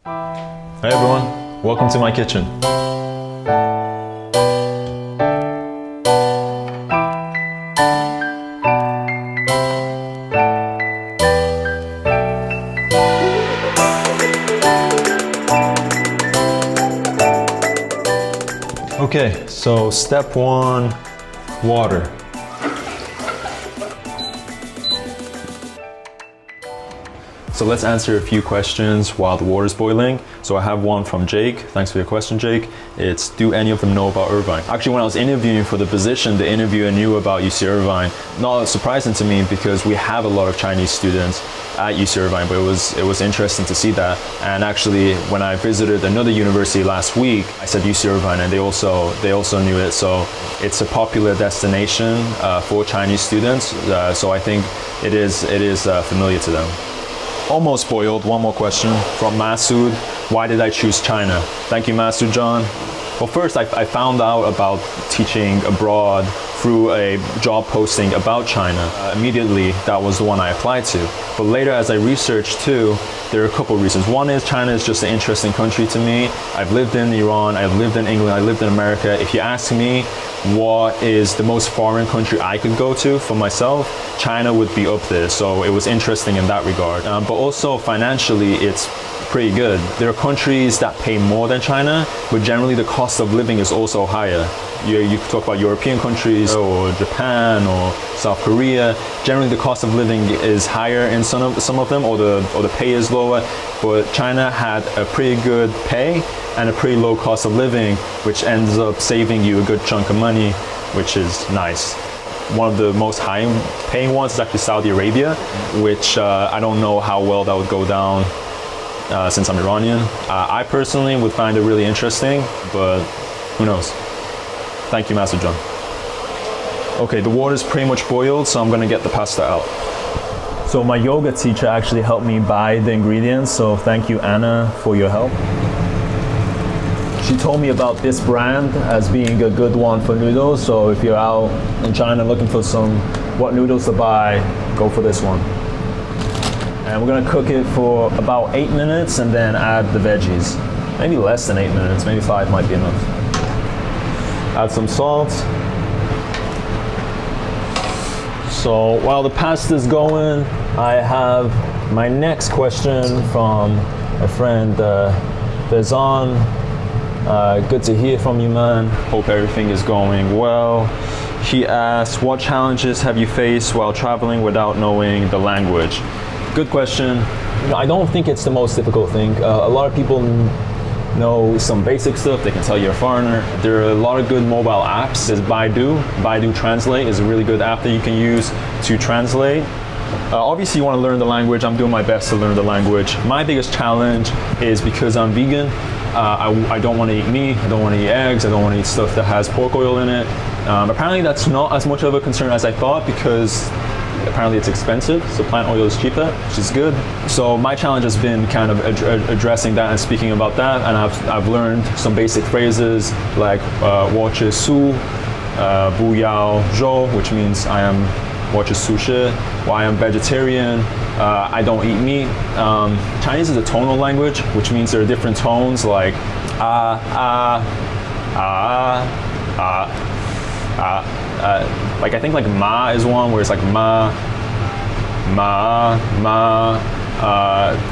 Hey everyone, welcome to my kitchen. Okay, so step one, water. So let's answer a few questions while the water is boiling. So I have one from Jake. Thanks for your question, Jake. It's, do any of them know about Irvine? Actually, when I was interviewing for the position, the interviewer knew about UC Irvine. Not surprising to me because we have a lot of Chinese students at UC Irvine, but it was interesting to see that. And actually, when I visited another university last week, I said UC Irvine, and they also knew it. So it's a popular destination for Chinese students. So I think it is familiar to them. Almost boiled. One more question from Masood. Why did I choose China? Thank you, Masood John. Well, first I found out about teaching abroad through a job posting about China. Immediately, that was the one I applied to. But later, as I researched too, there are a couple of reasons. One is China is just an interesting country to me. I've lived in Iran, I've lived in England, I lived in America. If you ask me what is the most foreign country I could go to for myself, China would be up there. So it was interesting in that regard. But also financially, it's pretty good. There are countries that pay more than China, but generally the cost of living is also higher. You could talk about European countries or Japan or South Korea. Generally the cost of living is higher in some of them, or the pay is lower. But China had a pretty good pay and a pretty low cost of living, which ends up saving you a good chunk of money, which is nice. One of the most high paying ones is actually Saudi Arabia, which I don't know how well that would go down since I'm Iranian. I personally would find it really interesting, but who knows? Thank you, Master John. Okay, the water is pretty much boiled, so I'm gonna get the pasta out. So my yoga teacher actually helped me buy the ingredients, so thank you, Anna, for your help. She told me about this brand as being a good one for noodles, so if you're out in China looking for what noodles to buy, go for this one. And we're gonna cook it for about 8 minutes and then add the veggies. Maybe less than 8 minutes, maybe 5 might be enough. Add some salt. So while the pasta's going, I have my next question from a friend, Faizan. Good to hear from you, man. Hope everything is going well. He asks, what challenges have you faced while traveling without knowing the language? Good question. I don't think it's the most difficult thing. A lot of people know some basic stuff. They can tell you're a foreigner. There are a lot of good mobile apps. There's Baidu. Baidu Translate is a really good app that you can use to translate. Obviously you want to learn the language. I'm doing my best to learn the language. My biggest challenge is because I'm vegan. I don't want to eat meat, I don't want to eat eggs, I don't want to eat stuff that has pork oil in it. Apparently that's not as much of a concern as I thought, because apparently it's expensive, so plant oil is cheaper, which is good. So my challenge has been kind of addressing that and speaking about that, and I've learned some basic phrases like 我吃素, 不要肉, which means I am 我吃素食, or I am vegetarian, I don't eat meat. Chinese is a tonal language, which means there are different tones like like I think like ma is one where it's like ma,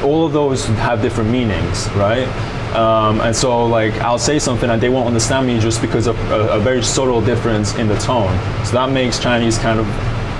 all of those have different meanings, right? And so like I'll say something and they won't understand me just because of a very subtle difference in the tone. So that makes Chinese kind of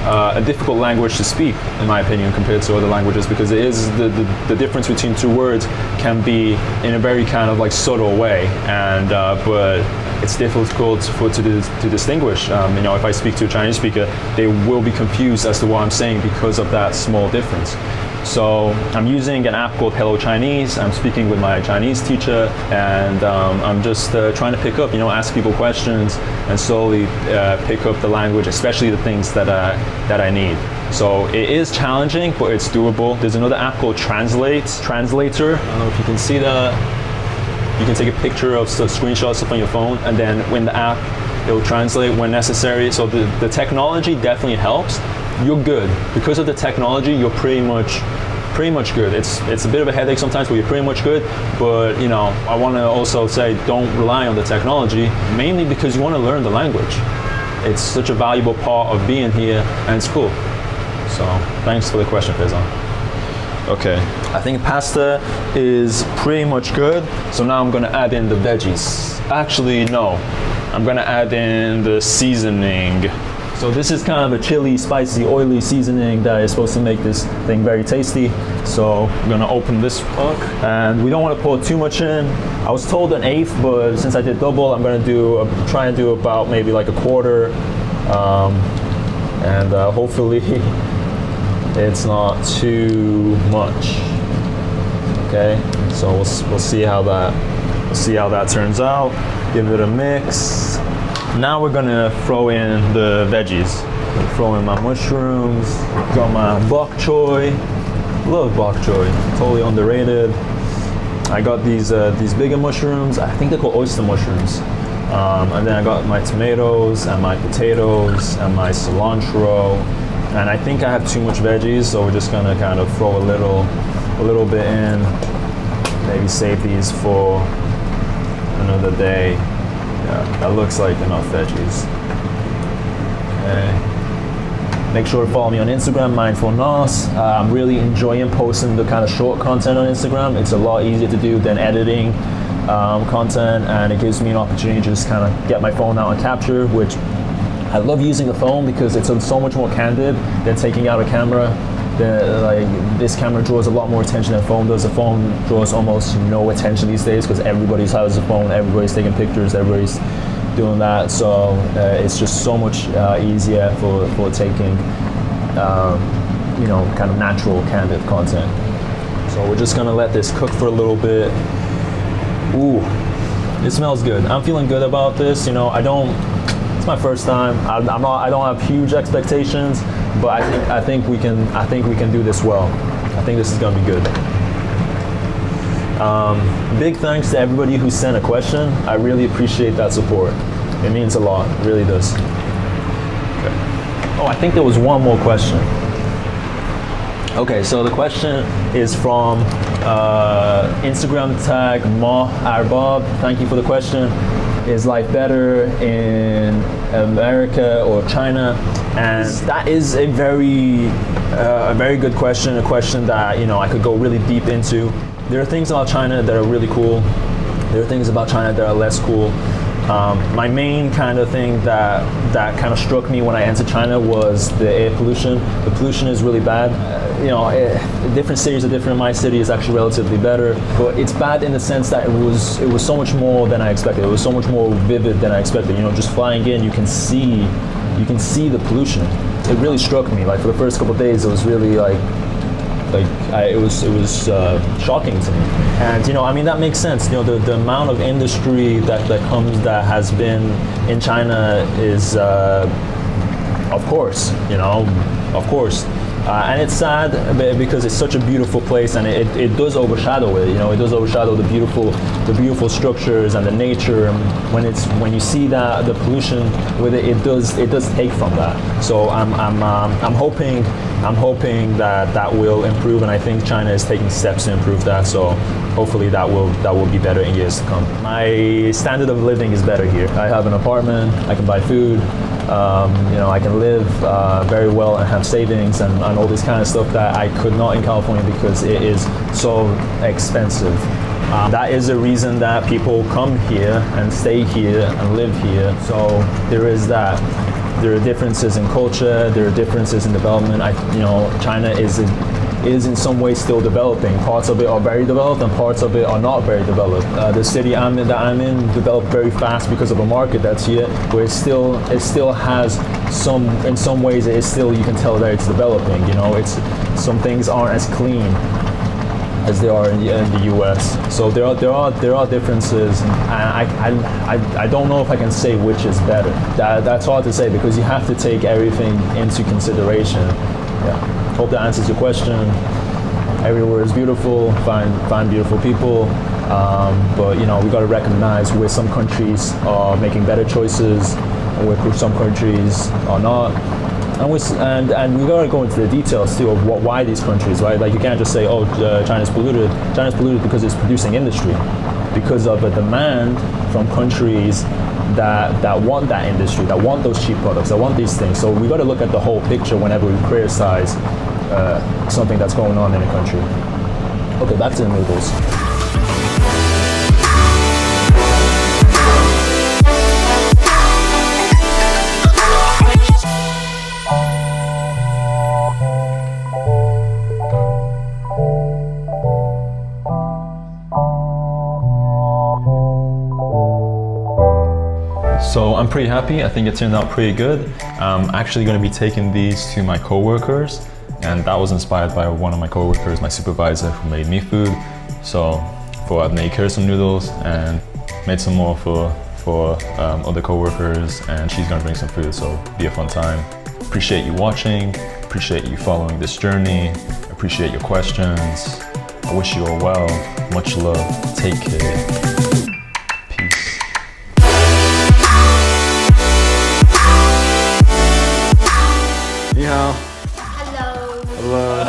a difficult language to speak, in my opinion, compared to other languages, because it is the difference between two words can be in a very kind of like subtle way, and but it's difficult to distinguish. You know, if I speak to a Chinese speaker, they will be confused as to what I'm saying because of that small difference. So I'm using an app called Hello Chinese. I'm speaking with my Chinese teacher, and I'm just trying to pick up, you know, ask people questions and slowly pick up the language, especially the things that I need. So it is challenging, but it's doable. There's another app called Translator. I don't know if you can see that. You can take a picture of screenshots up on your phone, and then when the app, it will translate when necessary. So the technology definitely helps. You're good. Because of the technology, you're pretty much pretty much good. It's a bit of a headache sometimes, but you're pretty much good. But you know, I want to also say don't rely on the technology, mainly because you want to learn the language. It's such a valuable part of being here, and it's cool. So thanks for the question, Faizan. Okay, I think pasta is pretty much good. So now I'm gonna add in the veggies. Actually, no, I'm gonna add in the seasoning. So this is kind of a chili, spicy, oily seasoning that is supposed to make this thing very tasty. So I'm gonna open this up, and we don't want to pour too much in. I was told an eighth, but since I did double, I'm gonna try and do about maybe like a quarter, and hopefully it's not too much. Okay, so we'll see how that turns out. Give it a mix. Now we're gonna throw in the veggies. Throw in my mushrooms. Got my bok choy. Love bok choy. Totally underrated. I got these bigger mushrooms. I think they're called oyster mushrooms. And then I got my tomatoes and my potatoes and my cilantro. And I think I have too much veggies, so we're just gonna kind of throw a little bit in. Maybe save these for another day. Yeah, that looks like enough veggies. Okay. Make sure to follow me on Instagram, mindfulness. I'm really enjoying posting the kind of short content on Instagram. It's a lot easier to do than editing content, and it gives me an opportunity to just kind of get my phone out and capture, which I love using the phone because it's so much more candid than taking out a camera. This camera draws a lot more attention than the phone does. The phone draws almost no attention these days because everybody has a phone, everybody's taking pictures, everybody's doing that. So it's just so much easier for taking, kind of natural, candid content. So we're just gonna let this cook for a little bit. Ooh, it smells good. I'm feeling good about this. You know, it's my first time. I don't have huge expectations, but I think we can do this well. I think this is gonna be good. Big thanks to everybody who sent a question. I really appreciate that support. It means a lot. It really does. Okay. Oh, I think there was one more question. Okay, so the question is from Instagram tag Ma Arbab. Thank you for the question. Is life better in America or China? And that is a very good question, a question that I could go really deep into. There are things about China that are really cool. There are things about China that are less cool. My main kind of thing that kind of struck me when I entered China was the air pollution. The pollution is really bad. Different cities are different. My city is actually relatively better, but it's bad in the sense that it was so much more than I expected. It was so much more vivid than I expected. Just flying in, you can see the pollution. It really struck me. Like for the first couple of days, it was really it was shocking to me. And that makes sense. The amount of industry that has been in China is of course. And it's sad because it's such a beautiful place, and it does overshadow it. It does overshadow the beautiful structures and the nature. And when you see that the pollution with it, it does take from that. So I'm hoping that will improve, and I think China is taking steps to improve that. So hopefully that will be better in years to come. My standard of living is better here. I have an apartment. I can buy food. I can live very well and have savings and all this kind of stuff that I could not in California because it is so expensive. That is a reason that people come here and stay here and live here. So there is that. There are differences in culture. There are differences in development. China is in some ways still developing. Parts of it are very developed and parts of it are not very developed. The city I'm in developed very fast because of a market that's here, but it still has in some ways it is still, you can tell that it's developing. Some things aren't as clean as they are in the US. So there are differences, and I don't know if I can say which is better. That's hard to say because you have to take everything into consideration. Yeah. Hope that answers your question. Everywhere is beautiful. Find beautiful people. But we got to recognize where some countries are making better choices, and where some countries are not. And we gotta go into the details too of why these countries, right? Like you can't just say, oh, China's polluted. China's polluted because it's producing industry, because of a demand from countries that want that industry, that want those cheap products, that want these things. So we got to look at the whole picture whenever we criticize something that's going on in a country. Okay, back to the noodles. So I'm pretty happy. I think it turned out pretty good. I'm actually going to be taking these to my coworkers, and that was inspired by one of my coworkers, my supervisor, who made me food. So I'd make her some noodles and made some more for other coworkers, and she's going to bring some food, so it'll be a fun time. Appreciate you watching. Appreciate you following this journey. Appreciate your questions. I wish you all well. Much love. Take care. Peace. 你好 Hello. Hello.